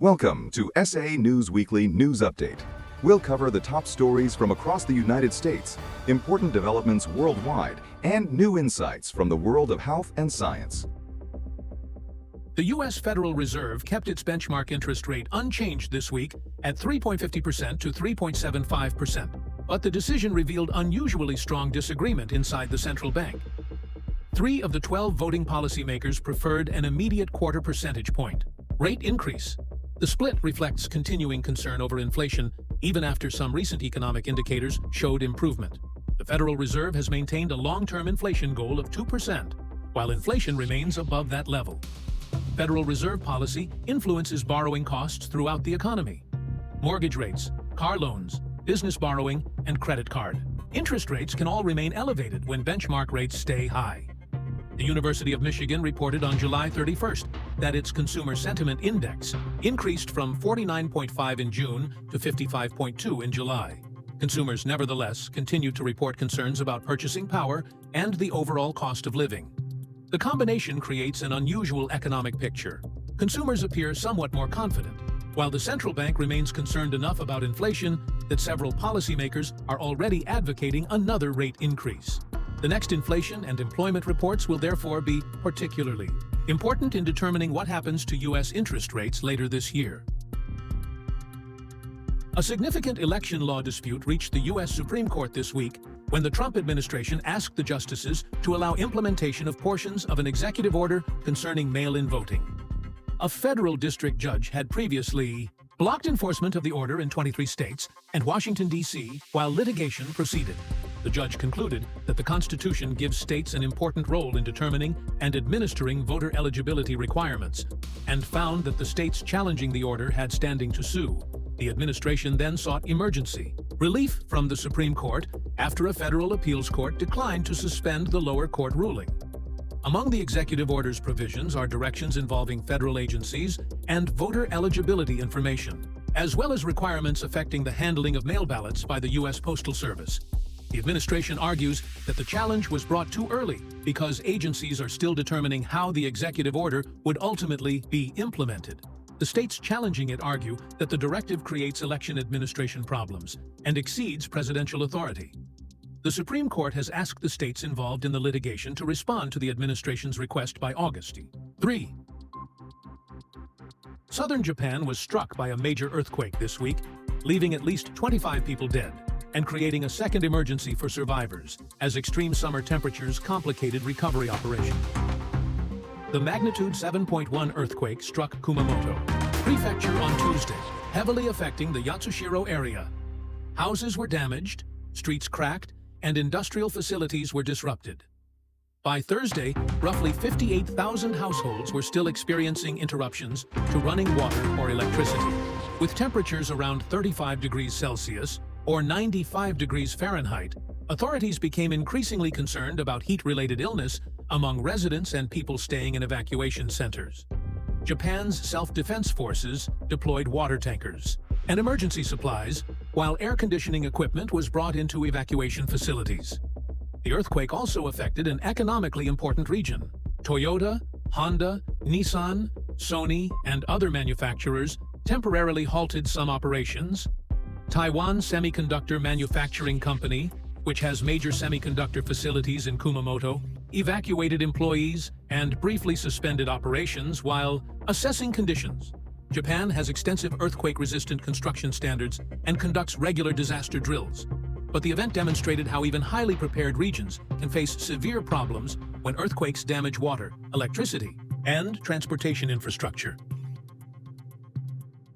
Welcome to SA News Weekly News Update. We'll cover the top stories from across the United States, important developments worldwide, and new insights from the world of health and science. The U.S. Federal Reserve kept its benchmark interest rate unchanged this week at 3.50% to 3.75%, but the decision revealed unusually strong disagreement inside the central bank. 3 of the 12 voting policymakers preferred an immediate quarter percentage point rate increase. The split reflects continuing concern over inflation, even after some recent economic indicators showed improvement. The Federal Reserve has maintained a long-term inflation goal of 2%, while inflation remains above that level. Federal Reserve policy influences borrowing costs throughout the economy. Mortgage rates, car loans, business borrowing, and credit card interest rates can all remain elevated when benchmark rates stay high. The University of Michigan reported on July 31st that its Consumer Sentiment Index increased from 49.5 in June to 55.2 in July. Consumers nevertheless continue to report concerns about purchasing power and the overall cost of living. The combination creates an unusual economic picture. Consumers appear somewhat more confident, while the central bank remains concerned enough about inflation that several policymakers are already advocating another rate increase. The next inflation and employment reports will therefore be particularly important in determining what happens to U.S. interest rates later this year. A significant election law dispute reached the U.S. Supreme Court this week when the Trump administration asked the justices to allow implementation of portions of an executive order concerning mail-in voting. A federal district judge had previously blocked enforcement of the order in 23 states and Washington, D.C., while litigation proceeded. The judge concluded that the Constitution gives states an important role in determining and administering voter eligibility requirements, and found that the states challenging the order had standing to sue. The administration then sought emergency relief from the Supreme Court after a federal appeals court declined to suspend the lower court ruling. Among the executive order's provisions are directions involving federal agencies and voter eligibility information, as well as requirements affecting the handling of mail ballots by the U.S. Postal Service. The administration argues that the challenge was brought too early because agencies are still determining how the executive order would ultimately be implemented. The states challenging it argue that the directive creates election administration problems and exceeds presidential authority. The Supreme Court has asked the states involved in the litigation to respond to the administration's request by August 3. Southern Japan was struck by a major earthquake this week, leaving at least 25 people dead and creating a second emergency for survivors as extreme summer temperatures complicated recovery operations. The magnitude 7.1 earthquake struck Kumamoto Prefecture on Tuesday, heavily affecting the Yatsushiro area. Houses were damaged, streets cracked, and industrial facilities were disrupted. By Thursday, roughly 58,000 households were still experiencing interruptions to running water or electricity. With temperatures around 35 degrees Celsius or 95 degrees Fahrenheit, authorities became increasingly concerned about heat-related illness among residents and people staying in evacuation centers. Japan's self-defense forces deployed water tankers and emergency supplies, while air conditioning equipment was brought into evacuation facilities. The earthquake also affected an economically important region. Toyota, Honda, Nissan, Sony, and other manufacturers temporarily halted some operations. Taiwan Semiconductor Manufacturing Company, which has major semiconductor facilities in Kumamoto, evacuated employees and briefly suspended operations while assessing conditions. Japan has extensive earthquake-resistant construction standards and conducts regular disaster drills. But the event demonstrated how even highly prepared regions can face severe problems when earthquakes damage water, electricity, and transportation infrastructure.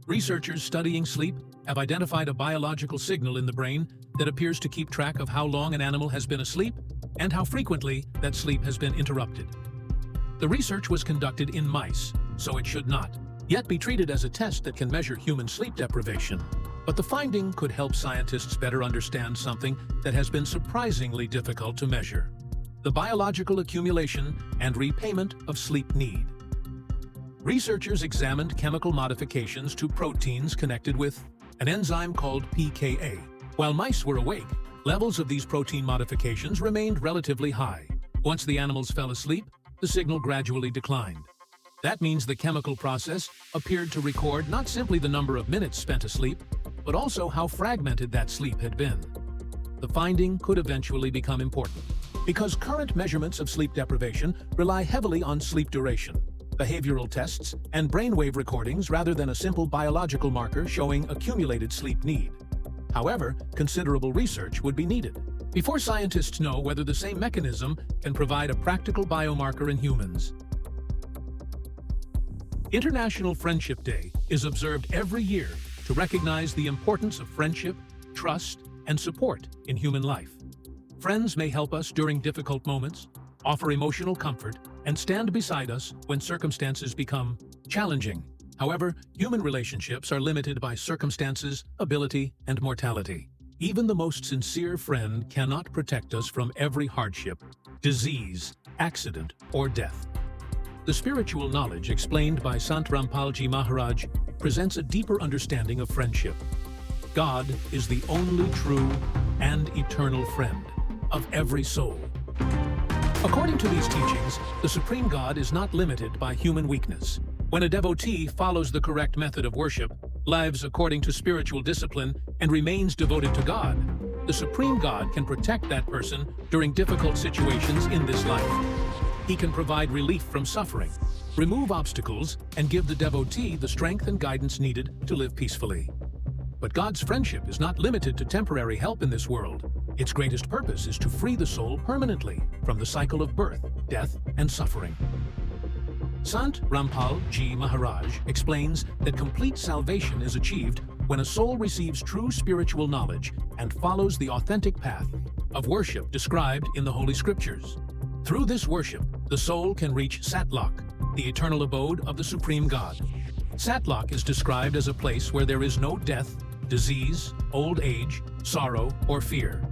Researchers studying sleep have identified a biological signal in the brain that appears to keep track of how long an animal has been asleep and how frequently that sleep has been interrupted. The research was conducted in mice, so it should not yet be treated as a test that can measure human sleep deprivation. But the finding could help scientists better understand something that has been surprisingly difficult to measure: the biological accumulation and repayment of sleep need. Researchers examined chemical modifications to proteins connected with an enzyme called pKa. While mice were awake, levels of these protein modifications remained relatively high. Once the animals fell asleep, the signal gradually declined. That means the chemical process appeared to record not simply the number of minutes spent asleep, but also how fragmented that sleep had been. The finding could eventually become important, because current measurements of sleep deprivation rely heavily on sleep duration, behavioral tests, and brainwave recordings rather than a simple biological marker showing accumulated sleep need. However, considerable research would be needed before scientists know whether the same mechanism can provide a practical biomarker in humans. International Friendship Day is observed every year to recognize the importance of friendship, trust, and support in human life. Friends may help us during difficult moments, offer emotional comfort, and stand beside us when circumstances become challenging. However, human relationships are limited by circumstances, ability, and mortality. Even the most sincere friend cannot protect us from every hardship, disease, accident, or death. The spiritual knowledge explained by Sant Rampal Ji Maharaj presents a deeper understanding of friendship. God is the only true and eternal friend of every soul. According to these teachings, the Supreme God is not limited by human weakness. When a devotee follows the correct method of worship, lives according to spiritual discipline, and remains devoted to God, the Supreme God can protect that person during difficult situations in this life. He can provide relief from suffering, remove obstacles, and give the devotee the strength and guidance needed to live peacefully. But God's friendship is not limited to temporary help in this world. Its greatest purpose is to free the soul permanently from the cycle of birth, death, and suffering. Sant Rampal Ji Maharaj explains that complete salvation is achieved when a soul receives true spiritual knowledge and follows the authentic path of worship described in the Holy Scriptures. Through this worship, the soul can reach Satlok, the eternal abode of the Supreme God. Satlok is described as a place where there is no death, disease, old age, sorrow, or fear.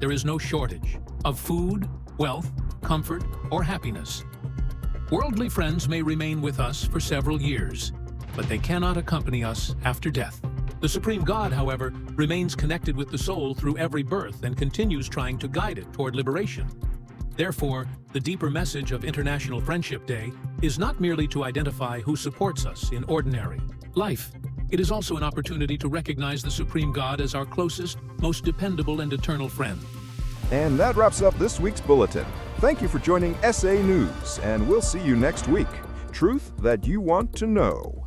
There is no shortage of food, wealth, comfort, or happiness. Worldly friends may remain with us for several years, but they cannot accompany us after death. The Supreme God, however, remains connected with the soul through every birth and continues trying to guide it toward liberation. Therefore, the deeper message of International Friendship Day is not merely to identify who supports us in ordinary life. It is also an opportunity to recognize the Supreme God as our closest, most dependable, and eternal friend. And that wraps up this week's bulletin. Thank you for joining SA News, and we'll see you next week. Truth that you want to know.